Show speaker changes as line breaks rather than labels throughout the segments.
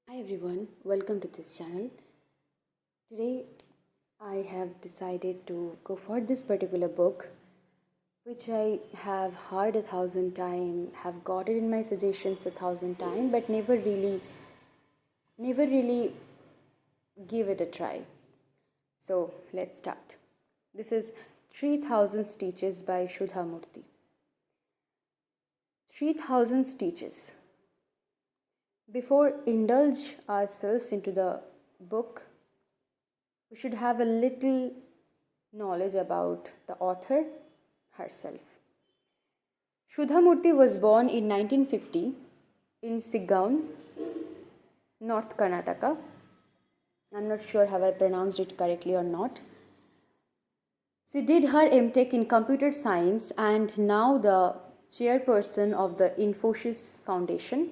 Hi everyone, welcome to this channel. Today I have decided to go for this particular book which I have heard 1,000 times, have got it in my suggestions 1,000 times, but never really give it a try. So let's start. This is 3000 Stitches by Sudha Murty. 3000 Stitches. Before indulge ourselves into the book, we should have a little knowledge about the author herself. Sudha Murty was born in 1950 in Sigaon, North Karnataka. I'm not sure have I pronounced it correctly or not. She did her MTech in computer science and now the chairperson of the Infosys Foundation.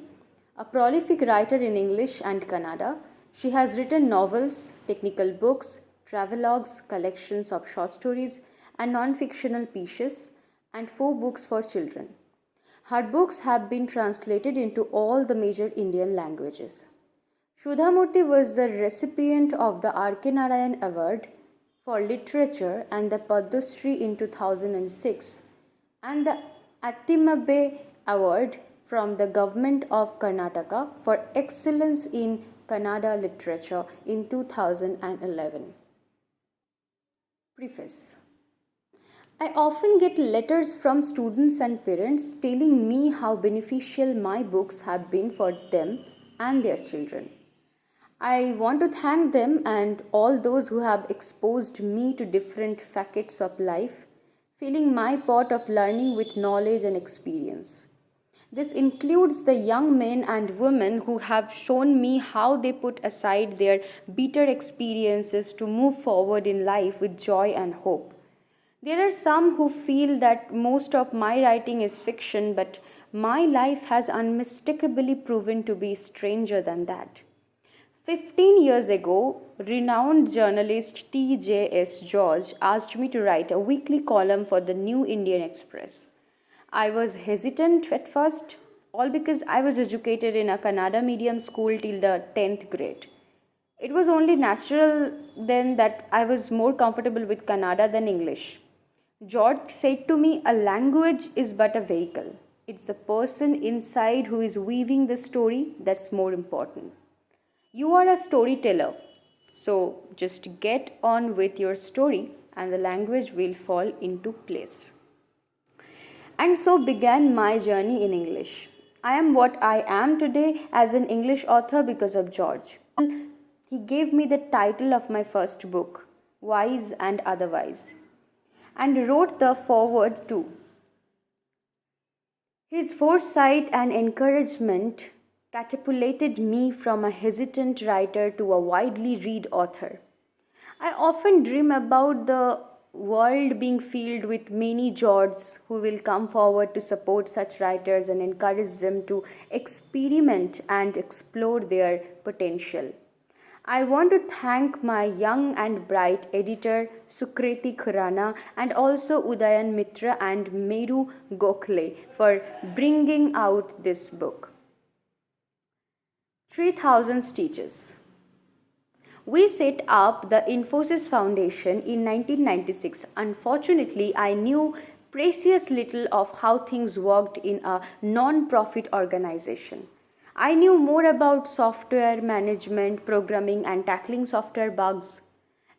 A prolific writer in English and Kannada, she has written novels, technical books, travelogues, collections of short stories, and non-fictional pieces, and 4 books for children. Her books have been translated into all the major Indian languages. Sudha Murty was the recipient of the R.K. Narayan Award for Literature and the Padma Shri in 2006 and the Attimabbe Award from the Government of Karnataka for Excellence in Kannada Literature in 2011. Preface. I often get letters from students and parents telling me how beneficial my books have been for them and their children. I want to thank them and all those who have exposed me to different facets of life, filling my pot of learning with knowledge and experience. This includes the young men and women who have shown me how they put aside their bitter experiences to move forward in life with joy and hope. There are some who feel that most of my writing is fiction, but my life has unmistakably proven to be stranger than that. 15 years ago, renowned journalist T.J.S. George asked me to write a weekly column for the New Indian Express. I was hesitant at first, all because I was educated in a Kannada medium school till the 10th grade. It was only natural then that I was more comfortable with Kannada than English. George said to me, a language is but a vehicle. It's the person inside who is weaving the story that's more important. You are a storyteller, so just get on with your story and the language will fall into place. And so began my journey in English. I am what I am today as an English author because of George. He gave me the title of my first book, Wise and Otherwise, and wrote the foreword too. His foresight and encouragement catapulted me from a hesitant writer to a widely read author. I often dream about the world being filled with many Georges who will come forward to support such writers and encourage them to experiment and explore their potential. I want to thank my young and bright editor Sukriti Khurana and also Udayan Mitra and Meru Gokhale for bringing out this book. 3000 Stitches. We set up the Infosys Foundation in 1996. Unfortunately, I knew precious little of how things worked in a non-profit organization. I knew more about software management, programming, and tackling software bugs.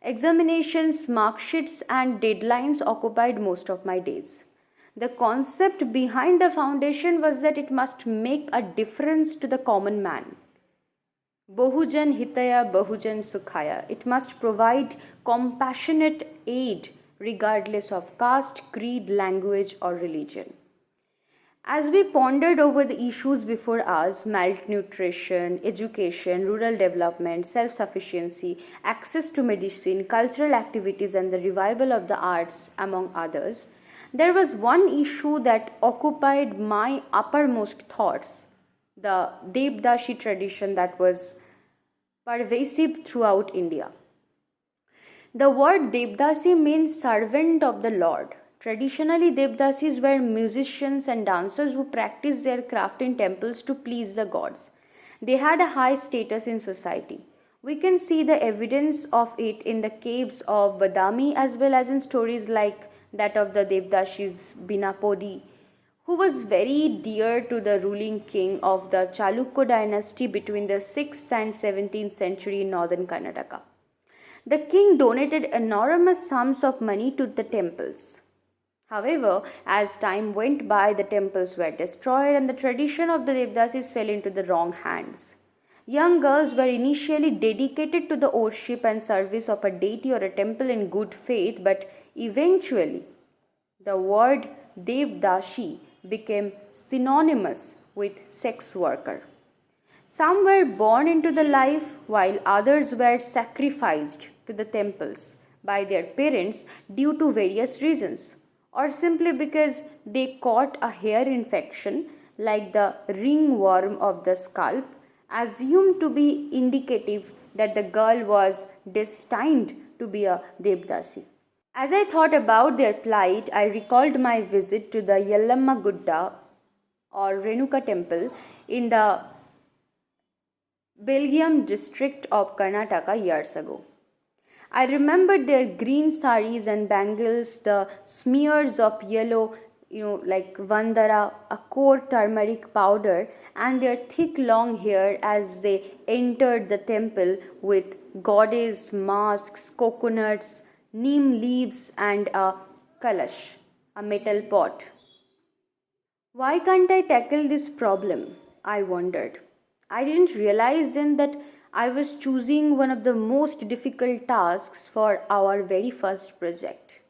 Examinations, mark sheets, and deadlines occupied most of my days. The concept behind the foundation was that it must make a difference to the common man. Bahujan Hitaya Bahujan Sukhaya. It must provide compassionate aid regardless of caste, creed, language, or religion. As we pondered over the issues before us malnutrition, education, rural development, self sufficiency, access to medicine, cultural activities, and the revival of the arts, among others there was one issue that occupied my uppermost thoughts, the Devdasi tradition that was pervasive throughout India. The word Devdasi means servant of the Lord. Traditionally, Devdasis were musicians and dancers who practiced their craft in temples to please the gods. They had a high status in society. We can see the evidence of it in the caves of Badami as well as in stories like that of the Devdasi's Binapodi, who was very dear to the ruling king of the Chalukya dynasty between the 6th and 17th century in northern Karnataka. The king donated enormous sums of money to the temples. However, as time went by, the temples were destroyed and the tradition of the Devdasis fell into the wrong hands. Young girls were initially dedicated to the worship and service of a deity or a temple in good faith, but eventually the word Devdasi became synonymous with sex worker. Some were born into the life while others were sacrificed to the temples by their parents due to various reasons, or simply because they caught a hair infection like the ringworm of the scalp, assumed to be indicative that the girl was destined to be a Devdasi. As I thought about their plight, I recalled my visit to the Yellamma Gudda or Renuka temple in the Belgium district of Karnataka years ago. I remembered their green saris and bangles, the smears of yellow, like vandara, a core turmeric powder, and their thick long hair as they entered the temple with goddess masks, coconuts, neem leaves, and a kalash, a metal pot. Why can't I tackle this problem? I wondered. I didn't realize then that I was choosing one of the most difficult tasks for our very first project.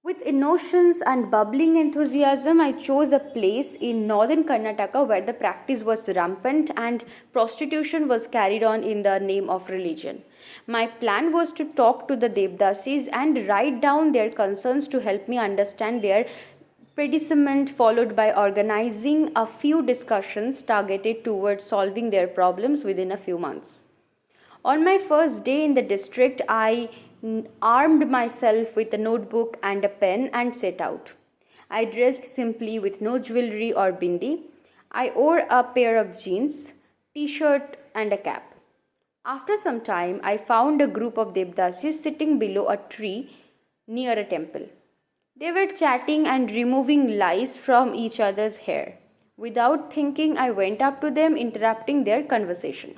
With innocence and bubbling enthusiasm, I chose a place in northern Karnataka where the practice was rampant and prostitution was carried on in the name of religion. My plan was to talk to the Devdasis and write down their concerns to help me understand their predicament, followed by organizing a few discussions targeted towards solving their problems within a few months. On my first day in the district, I armed myself with a notebook and a pen and set out. I dressed simply with no jewelry or bindi. I wore a pair of jeans, t-shirt and a cap. After some time, I found a group of Devdasis sitting below a tree near a temple. They were chatting and removing lice from each other's hair. Without thinking, I went up to them, interrupting their conversation.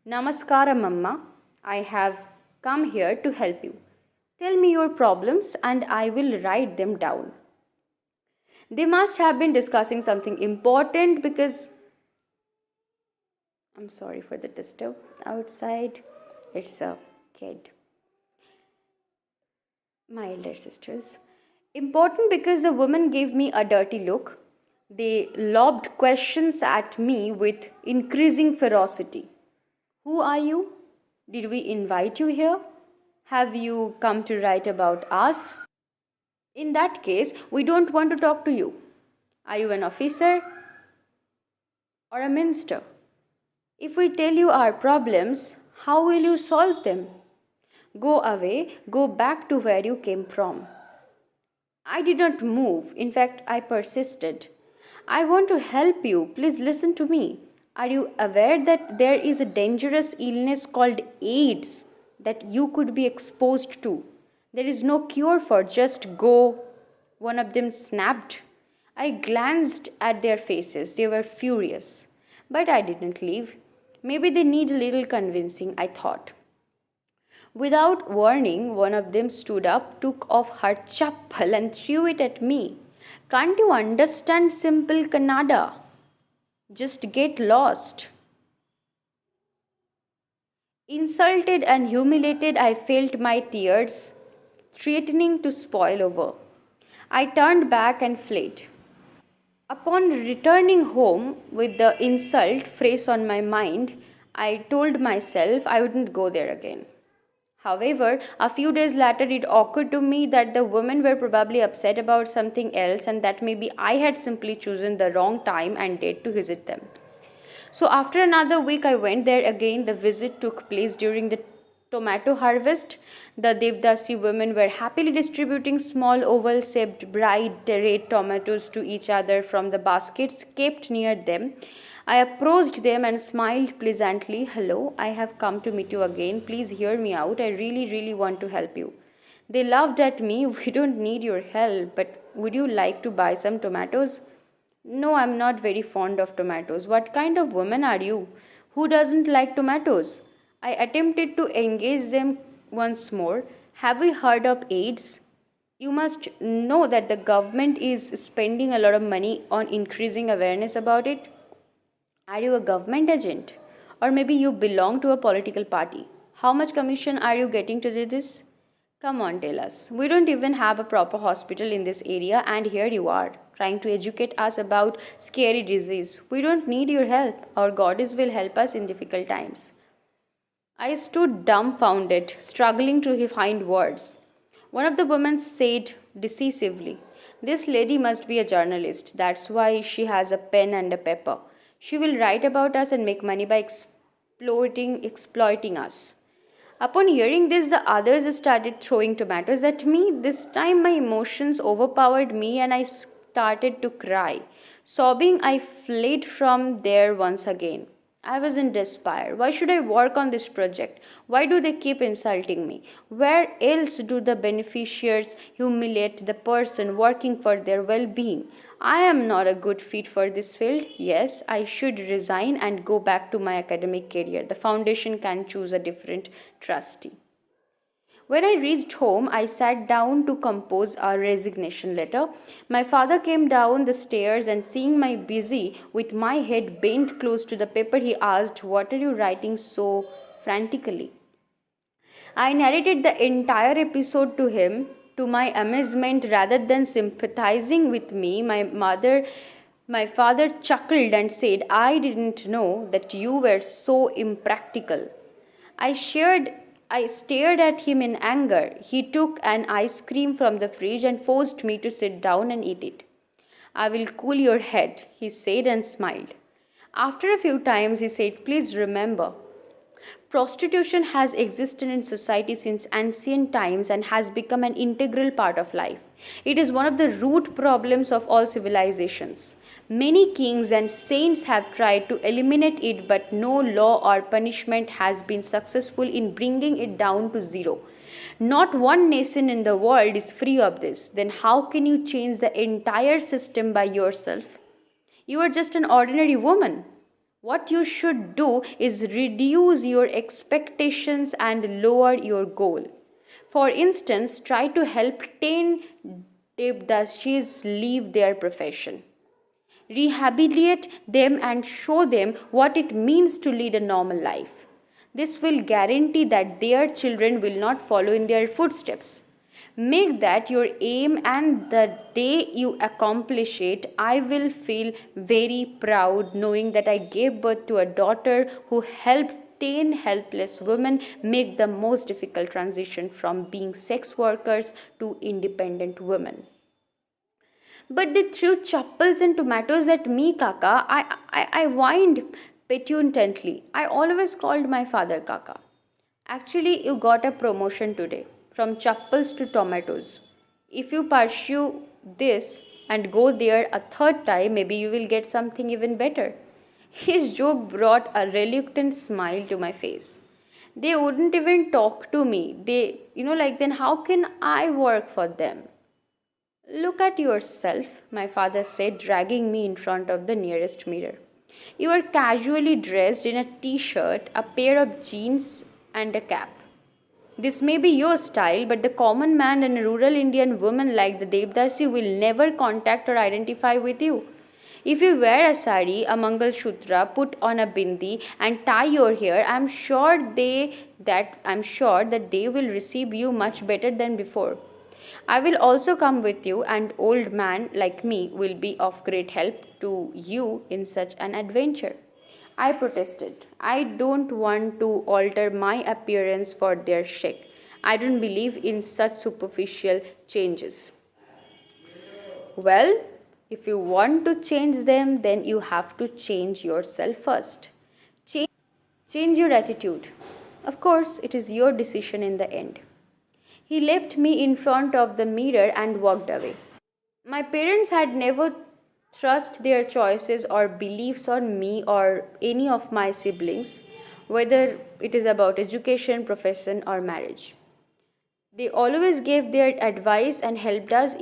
Namaskara, Mamma. I have come here to help you. Tell me your problems and I will write them down. They must have been discussing something important because I'm sorry for the disturb outside. It's a kid. My elder sisters. Important because the woman gave me a dirty look. They lobbed questions at me with increasing ferocity. Who are you? Did we invite you here? Have you come to write about us? In that case, we don't want to talk to you. Are you an officer or a minister? If we tell you our problems, how will you solve them? Go away, go back to where you came from. I did not move. In fact, I persisted. I want to help you. Please listen to me. Are you aware that there is a dangerous illness called AIDS that you could be exposed to? There is no cure for. Just go. One of them snapped. I glanced at their faces. They were furious. But I didn't leave. Maybe they need a little convincing, I thought. Without warning, one of them stood up, took off her chappal and threw it at me. Can't you understand simple Kannada? Just get lost. Insulted and humiliated, I felt my tears threatening to spoil over. I turned back and fled. Upon returning home with the insult fresh on my mind, I told myself I wouldn't go there again. However, a few days later, it occurred to me that the women were probably upset about something else and that maybe I had simply chosen the wrong time and date to visit them. So, after another week, I went there again. The visit took place during the tomato harvest. The Devdasi women were happily distributing small oval shaped bright red tomatoes to each other from the baskets kept near them. I approached them and smiled pleasantly. Hello, I have come to meet you again. Please hear me out. I really, really want to help you. They laughed at me. We don't need your help, but would you like to buy some tomatoes? No, I'm not very fond of tomatoes. What kind of woman are you? Who doesn't like tomatoes? I attempted to engage them once more. Have you heard of AIDS? You must know that the government is spending a lot of money on increasing awareness about it. Are you a government agent? Or maybe you belong to a political party? How much commission are you getting to do this? Come on, tell us. We don't even have a proper hospital in this area, and here you are, trying to educate us about scary disease. We don't need your help. Our goddess will help us in difficult times. I stood dumbfounded, struggling to find words. One of the women said decisively, this lady must be a journalist. That's why she has a pen and a paper. She will write about us and make money by exploiting us. Upon hearing this, the others started throwing tomatoes at me. This time, my emotions overpowered me and I started to cry. Sobbing, I fled from there once again. I was in despair. Why should I work on this project? Why do they keep insulting me? Where else do the beneficiaries humiliate the person working for their well being? I am not a good fit for this field. Yes, I should resign and go back to my academic career. The foundation can choose a different trustee. When I reached home, I sat down to compose a resignation letter. My father came down the stairs and, seeing me busy with my head bent close to the paper, he asked, what are you writing so frantically? I narrated the entire episode to him. To my amazement, rather than sympathizing with me, my father chuckled and said, I didn't know that you were so impractical. I shared I stared at him in anger. He took an ice cream from the fridge and forced me to sit down and eat it. I will cool your head, he said and smiled. After a few times, he said, please remember, prostitution has existed in society since ancient times and has become an integral part of life. It is one of the root problems of all civilizations. Many kings and saints have tried to eliminate it, but no law or punishment has been successful in bringing it down to zero. Not one nation in the world is free of this. Then, how can you change the entire system by yourself? You are just an ordinary woman. What you should do is reduce your expectations and lower your goal. For instance, try to help 10 Devdasis leave their profession. Rehabilitate them and show them what it means to lead a normal life. This will guarantee that their children will not follow in their footsteps. Make that your aim, and the day you accomplish it, I will feel very proud knowing that I gave birth to a daughter who helped 10 helpless women make the most difficult transition from being sex workers to independent women. But they threw chapels and tomatoes at me, Kaka. I whined petulantly. I always called my father Kaka. Actually, you got a promotion today from chapels to tomatoes. If you pursue this and go there a third time, maybe you will get something even better. His joke brought a reluctant smile to my face. They wouldn't even talk to me. Then how can I work for them? Look at yourself, my father said, dragging me in front of the nearest mirror. You are casually dressed in a t shirt, a pair of jeans, and a cap. This may be your style, but the common man and a rural Indian woman like the Devdasi will never contact or identify with you. If you wear a sari, a Mangal Sutra, put on a bindi, and tie your hair, I'm sure that they will receive you much better than before. I will also come with you, and old man like me will be of great help to you in such an adventure. I protested. I don't want to alter my appearance for their sake. I don't believe in such superficial changes. Well, if you want to change them, then you have to change yourself first. Change your attitude. Of course, it is your decision in the end. He left me in front of the mirror and walked away. My parents had never trust their choices or beliefs on me or any of my siblings, whether it is about education, profession, or marriage. They always gave their advice and helped us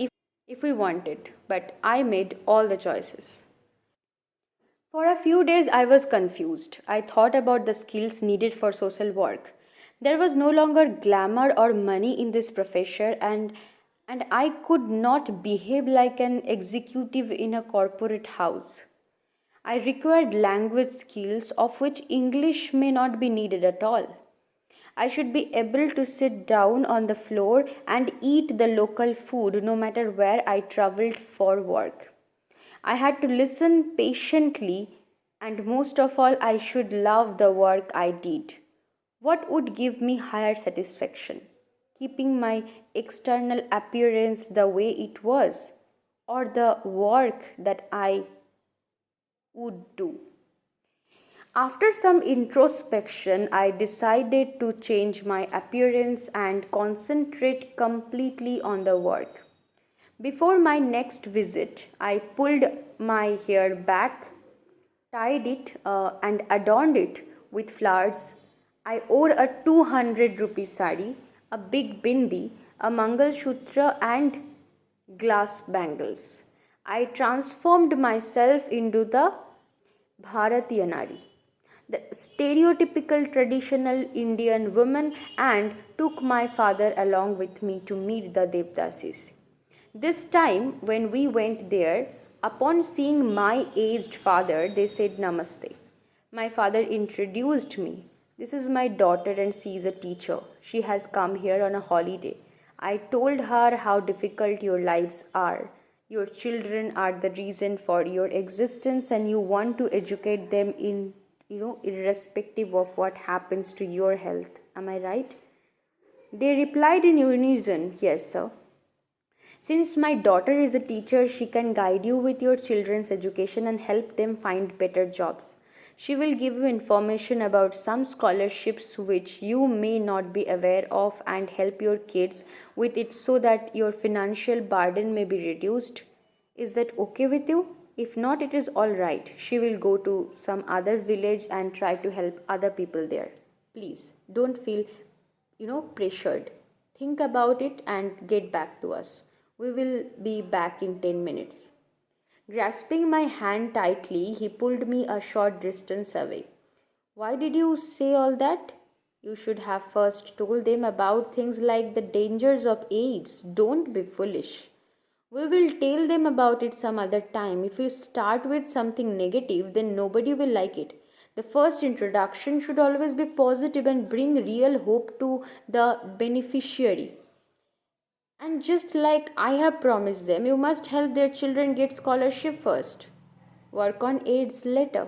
if we wanted, but I made all the choices. For a few days, I was confused. I thought about the skills needed for social work. There was no longer glamour or money in this profession, and I could not behave like an executive in a corporate house. I required language skills of which English may not be needed at all. I should be able to sit down on the floor and eat the local food no matter where I traveled for work. I had to listen patiently, and most of all, I should love the work I did. What would give me higher satisfaction? Keeping my external appearance the way it was, or the work that I would do? After some introspection, I decided to change my appearance and concentrate completely on the work. Before my next visit, I pulled my hair back, tied it, and adorned it with flowers. I wore a 200 rupee sari, a big bindi, a mangal sutra, and glass bangles. I transformed myself into the Bharatiya Nari, the stereotypical traditional Indian woman, and took my father along with me to meet the Devdasis. This time, when we went there, upon seeing my aged father, they said Namaste. My father introduced me. This is my daughter, and she is a teacher. She has come here on a holiday. I told her how difficult your lives are. Your children are the reason for your existence, and you want to educate them in, irrespective of what happens to your health. Am I right? They replied in unison, yes, sir. Since my daughter is a teacher, she can guide you with your children's education and help them find better jobs. She will give you information about some scholarships which you may not be aware of and help your kids with it so that your financial burden may be reduced. Is that okay with you? If not, it is all right. She will go to some other village and try to help other people there. Please don't feel pressured. Think about it and get back to us. We will be back in 10 minutes. Grasping my hand tightly, he pulled me a short distance away. Why did you say all that? You should have first told them about things like the dangers of AIDS. Don't be foolish. We will tell them about it some other time. If you start with something negative, then nobody will like it. The first introduction should always be positive and bring real hope to the beneficiary. And just like I have promised them, you must help their children get scholarship first. Work on AIDS later.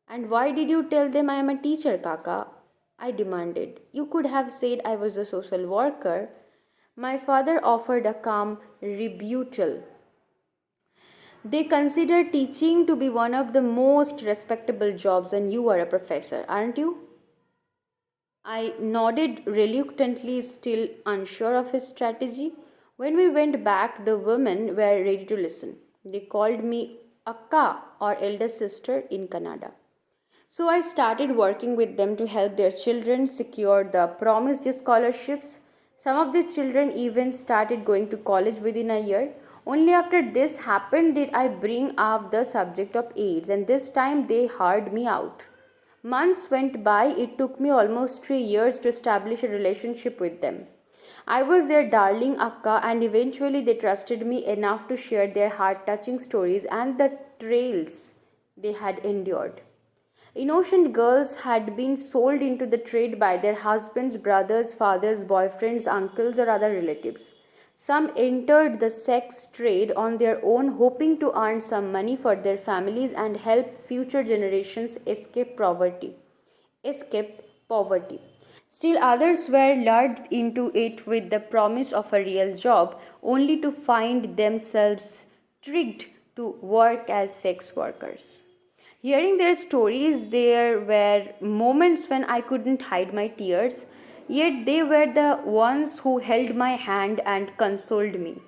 And why did you tell them I am a teacher, Kaka? I demanded. You could have said I was a social worker. My father offered a calm rebuttal. They consider teaching to be one of the most respectable jobs, and you are a professor, aren't you? I nodded reluctantly, still unsure of his strategy. When we went back, the women were ready to listen. They called me Akka, or elder sister, in Kannada. So I started working with them to help their children secure the promised scholarships. Some of the children even started going to college within a year. Only after this happened did I bring up the subject of AIDS, and this time they heard me out. Months went by. It took me almost 3 years to establish a relationship with them. I was their darling Akka, and eventually they trusted me enough to share their heart touching stories and the trails they had endured. Innocent girls had been sold into the trade by their husbands, brothers, fathers, boyfriends, uncles, or other relatives. Some entered the sex trade on their own, hoping to earn some money for their families and help future generations escape poverty. Still others were lured into it with the promise of a real job, only to find themselves tricked to work as sex workers. Hearing their stories, there were moments when I couldn't hide my tears, yet they were the ones who held my hand and consoled me.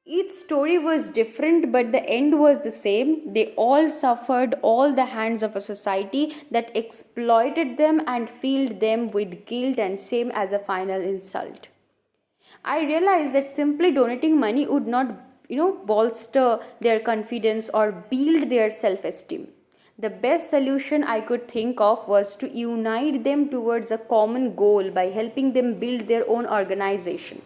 Each story was different, but the end was the same. They all suffered all the hands of a society that exploited them and filled them with guilt and shame as a final insult. I realized that simply donating money would not, bolster their confidence or build their self esteem. The best solution I could think of was to unite them towards a common goal by helping them build their own organization.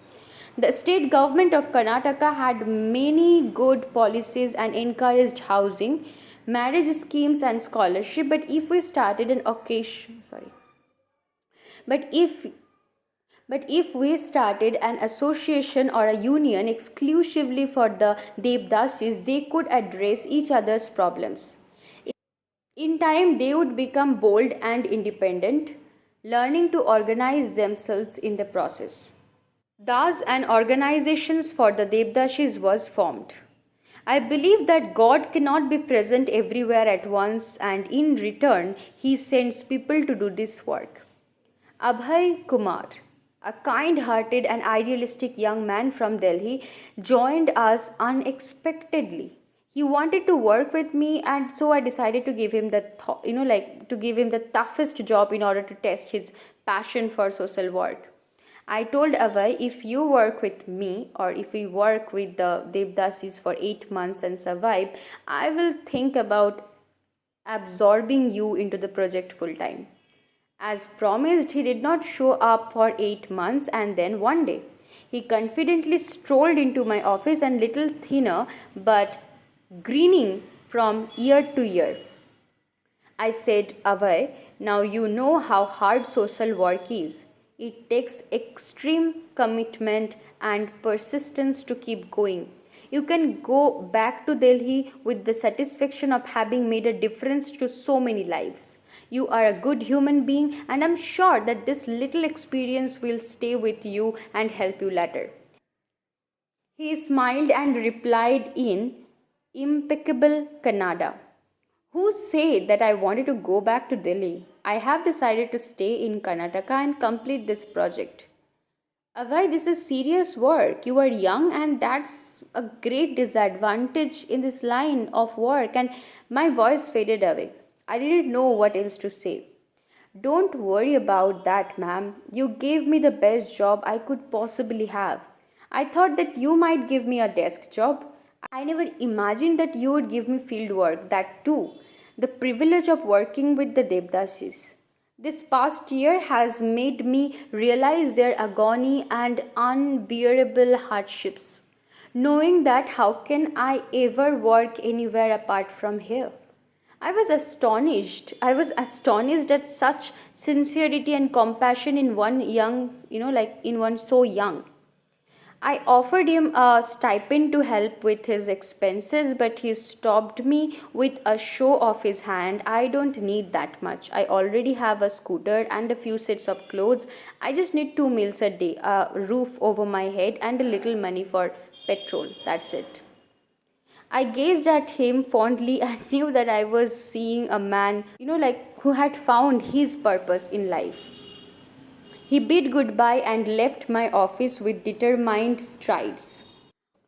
The state government of Karnataka had many good policies and encouraged housing, marriage schemes, and scholarship. But if but if we started an association or a union exclusively for the Devdasis, they could address each other's problems. In time, they would become bold and independent, learning to organize themselves in the process. Thus, an organization for the Devdasis was formed. I believe that God cannot be present everywhere at once, and in return, He sends people to do this work. Abhay Kumar, a kind hearted and idealistic young man from Delhi, joined us unexpectedly. He wanted to work with me, and so I decided to give him to give him the toughest job in order to test his passion for social work. I told Avai, if you work with me or if we work with the Devdasis for 8 months and survive, I will think about absorbing you into the project full time. As promised, he did not show up for 8 months, and then one day he confidently strolled into my office and little thinner but grinning from ear to ear. I said, Avay, now you know how hard social work is. It takes extreme commitment and persistence to keep going. You can go back to Delhi with the satisfaction of having made a difference to so many lives. You are a good human being, and I'm sure that this little experience will stay with you and help you later. He smiled and replied in impeccable Kannada. Who said that I wanted to go back to Delhi? I have decided to stay in Karnataka and complete this project. Avai, this is serious work. You are young, and that's a great disadvantage in this line of work. And my voice faded away. I didn't know what else to say. Don't worry about that, ma'am. You gave me the best job I could possibly have. I thought that you might give me a desk job. I never imagined that you would give me field work, that too. The privilege of working with the Devdasis. This past year has made me realize their agony and unbearable hardships. Knowing that, how can I ever work anywhere apart from here? I was astonished. I was astonished at such sincerity and compassion in one young, in one so young. I offered him a stipend to help with his expenses, but he stopped me with a show of his hand. I don't need that much. I already have a scooter and a few sets of clothes. I just need 2 meals a day, a roof over my head, and a little money for petrol. That's it. I gazed at him fondly and knew that I was seeing a man, who had found his purpose in life. He bid goodbye and left my office with determined strides.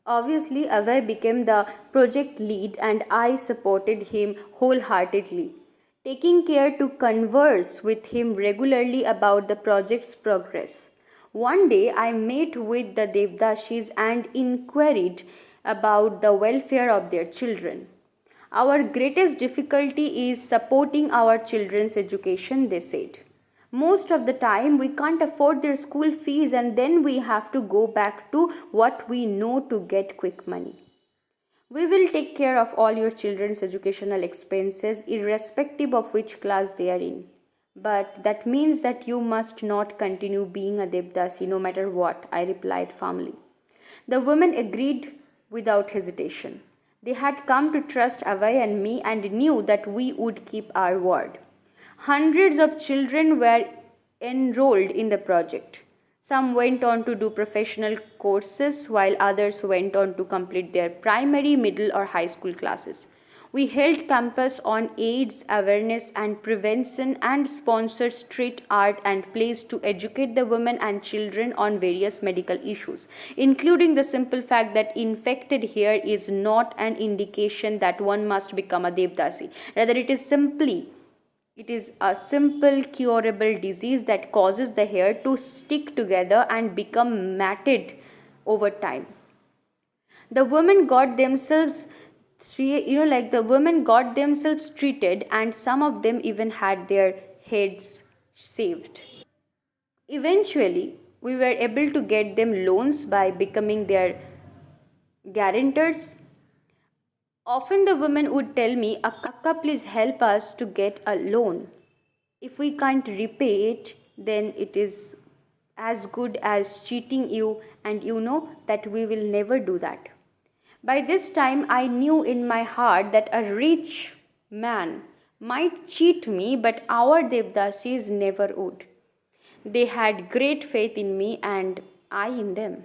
Obviously, Avay became the project lead, and I supported him wholeheartedly, taking care to converse with him regularly about the project's progress. One day, I met with the Devdashis and inquired about the welfare of their children. Our greatest difficulty is supporting our children's education, they said. Most of the time, we can't afford their school fees, and then we have to go back to what we know to get quick money. We will take care of all your children's educational expenses, irrespective of which class they are in. But that means that you must not continue being a Devdasi no matter what, I replied firmly. The women agreed without hesitation. They had come to trust Avai and me and knew that we would keep our word. Hundreds of children were enrolled in the project. Some went on to do professional courses, while others went on to complete their primary, middle, or high school classes. We held campus on AIDS awareness and prevention and sponsored street art and plays to educate the women and children on various medical issues, including the simple fact that infected hair is not an indication that one must become a Devdasi. Rather, it is a simple curable disease that causes the hair to stick together and become matted over time. The women got themselves the women got themselves treated, and some of them even had their heads saved. Eventually, we were able to get them loans by becoming their guarantors. Often the women would tell me, Akka, please help us to get a loan. If we can't repay it, then it is as good as cheating you, and you know that we will never do that. By this time, I knew in my heart that a rich man might cheat me, but our Devdasis never would. They had great faith in me and I in them.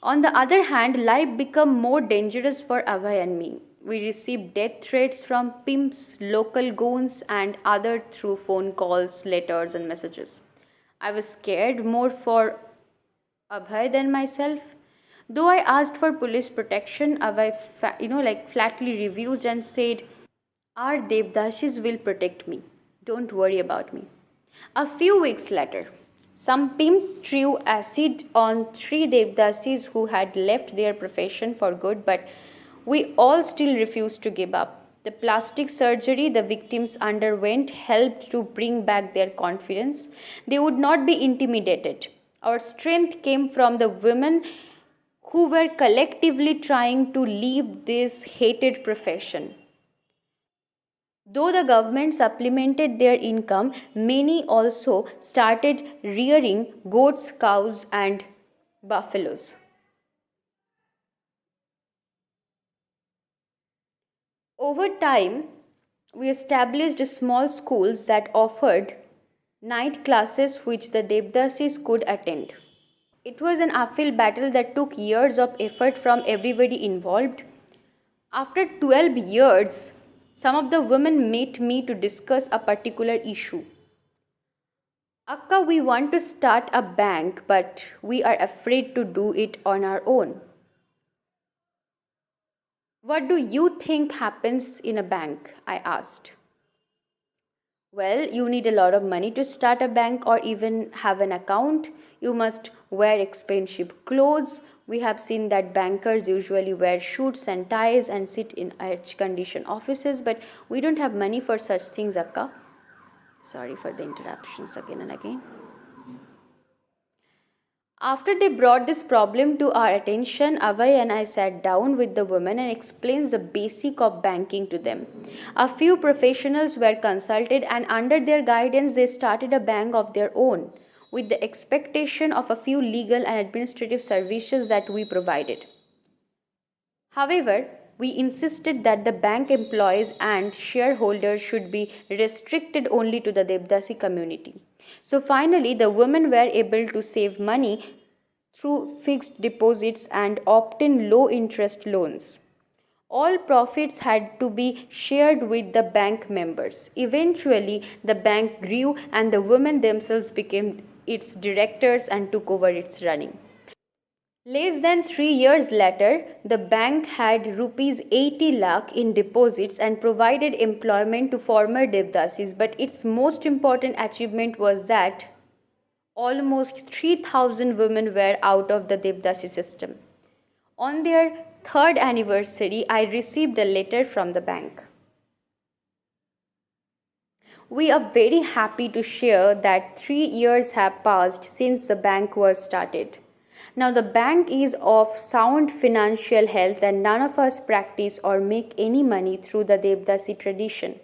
On the other hand, life became more dangerous for Abhay and me. We received death threats from pimps, local goons, and other through phone calls, letters, and messages. I was scared more for Abhay than myself. Though I asked for police protection, Abhay flatly refused and said, "Our Devdasis will protect me. Don't worry about me." A few weeks later, some pimps threw acid on three Devdasis who had left their profession for good, but we all still refused to give up. The plastic surgery the victims underwent helped to bring back their confidence. They would not be intimidated. Our strength came from the women who were collectively trying to leave this hated profession. Though the government supplemented their income, many also started rearing goats, cows, and buffaloes. Over time, we established small schools that offered night classes which the Devdasis could attend. It was an uphill battle that took years of effort from everybody involved. After 12 years, some of the women met me to discuss a particular issue. Akka, we want to start a bank, but we are afraid to do it on our own. What do you think happens in a bank? I asked. Well, you need a lot of money to start a bank or even have an account. You must wear expensive clothes. We have seen that bankers usually wear suits and ties and sit in air-conditioned offices, but we don't have money for such things, Akka. Sorry for the interruptions again and again. After they brought this problem to our attention, Avai and I sat down with the women and explained the basic of banking to them. A few professionals were consulted, and under their guidance they started a bank of their own, with the expectation of a few legal and administrative services that we provided. However, we insisted that the bank employees and shareholders should be restricted only to the Devdasi community. So finally, the women were able to save money through fixed deposits and obtain low interest loans. All profits had to be shared with the bank members. Eventually, the bank grew and the women themselves became its directors and took over its running. Less than 3 years later, the bank had rupees 80 lakh in deposits and provided employment to former Devdasis. But its most important achievement was that almost 3,000 women were out of the Devdasi system. On their third anniversary, I received a letter from the bank. We are very happy to share that 3 years have passed since the bank was started. Now the bank is of sound financial health and none of us practice or make any money through the Devdasi tradition.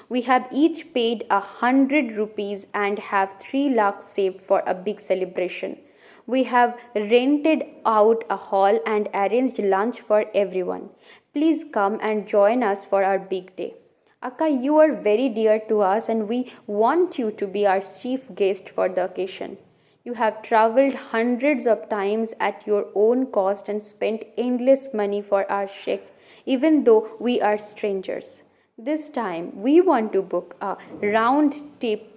We have each paid 100 rupees and have 3 lakhs saved for a big celebration. We have rented out a hall and arranged lunch for everyone. Please come and join us for our big day. Akka, you are very dear to us and we want you to be our chief guest for the occasion. You have travelled hundreds of times at your own cost and spent endless money for our sheikh. even though we are strangers. This time, we want to book a round trip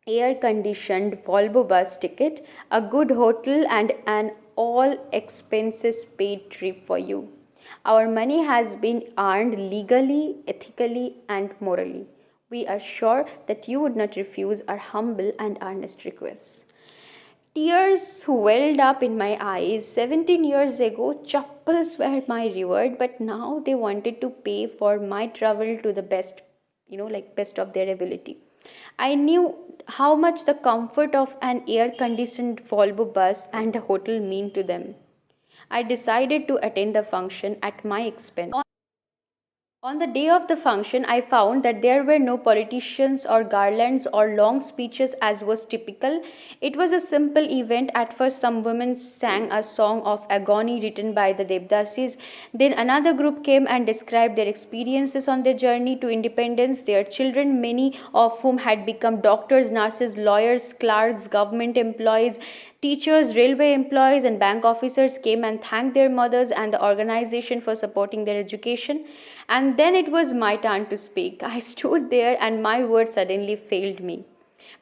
air conditioned Volvo bus ticket, a good hotel, and an all expenses paid trip for you. Our money has been earned legally, ethically, and morally. We are sure that you would not refuse our humble and earnest requests. Tears welled up in my eyes. 17 years ago, chappals were my reward, but now they wanted to pay for my travel to the best, best of their ability. I knew how much the comfort of an air conditioned Volvo bus and a hotel mean to them. I decided to attend the function at my expense. On the day of the function, I found that there were no politicians or garlands or long speeches as was typical. It was a simple event. At first, some women sang a song of agony written by the Devdasis. Then another group came and described their experiences on their journey to independence. Their children, many of whom had become doctors, nurses, lawyers, clerks, government employees, teachers, railway employees, and bank officers came and thanked their mothers and the organization for supporting their education. And then it was my turn to speak. I stood there and my words suddenly failed me.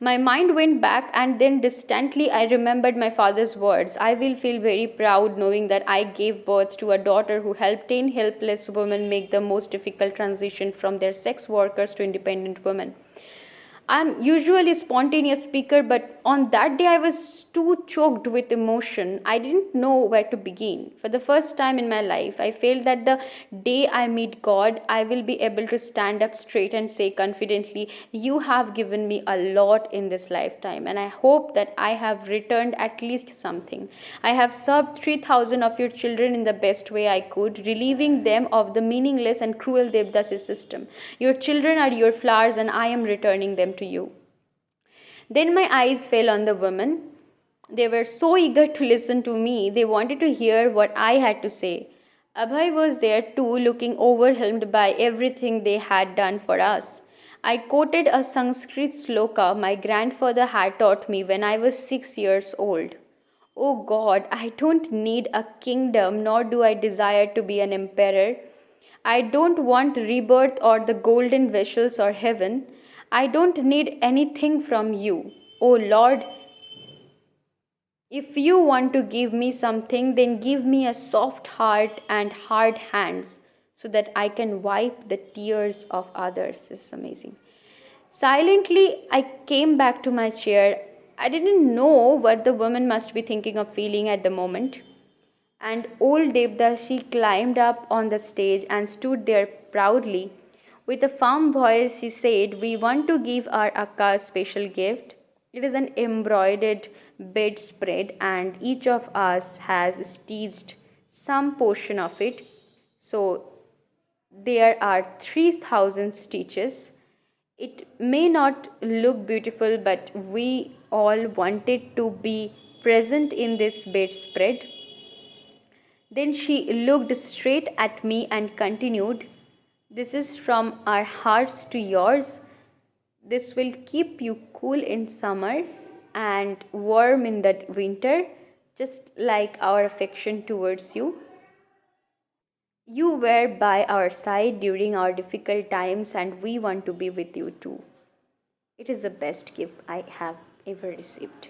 My mind went back, and then distantly I remembered my father's words. I will feel very proud knowing that I gave birth to a daughter who helped 10 helpless women make the most difficult transition from their sex workers to independent women. I'm usually a spontaneous speaker, but on that day I was too choked with emotion. I didn't know where to begin. For the first time in my life, I felt that the day I meet God, I will be able to stand up straight and say confidently, "You have given me a lot in this lifetime, and I hope that I have returned at least something. I have served 3,000 of your children in the best way I could, relieving them of the meaningless and cruel Devdasi system. Your children are your flowers, and I am returning them to you." Then my eyes fell on the women. They were so eager to listen to me, they wanted to hear what I had to say. Abhay was there too, looking overwhelmed by everything they had done for us. I quoted a Sanskrit sloka my grandfather had taught me when I was 6 years old. "Oh God, I don't need a kingdom, nor do I desire to be an emperor. I don't want rebirth or the golden vessels or heaven. I don't need anything from you. Oh Lord, if you want to give me something, then give me a soft heart and hard hands so that I can wipe the tears of others." It's amazing. Silently, I came back to my chair. I didn't know what the woman must be thinking of feeling at the moment. And old Devdasi climbed up on the stage and stood there proudly. With a firm voice, he said, "We want to give our Akka a special gift. It is an embroidered bedspread, and each of us has stitched some portion of it. So there are 3,000 stitches. It may not look beautiful, but we all wanted to be present in this bedspread." Then she looked straight at me and continued, "This is from our hearts to yours. This will keep you cool in summer and warm in the winter, just like our affection towards you. You were by our side during our difficult times, and we want to be with you too. It is the best gift I have ever received."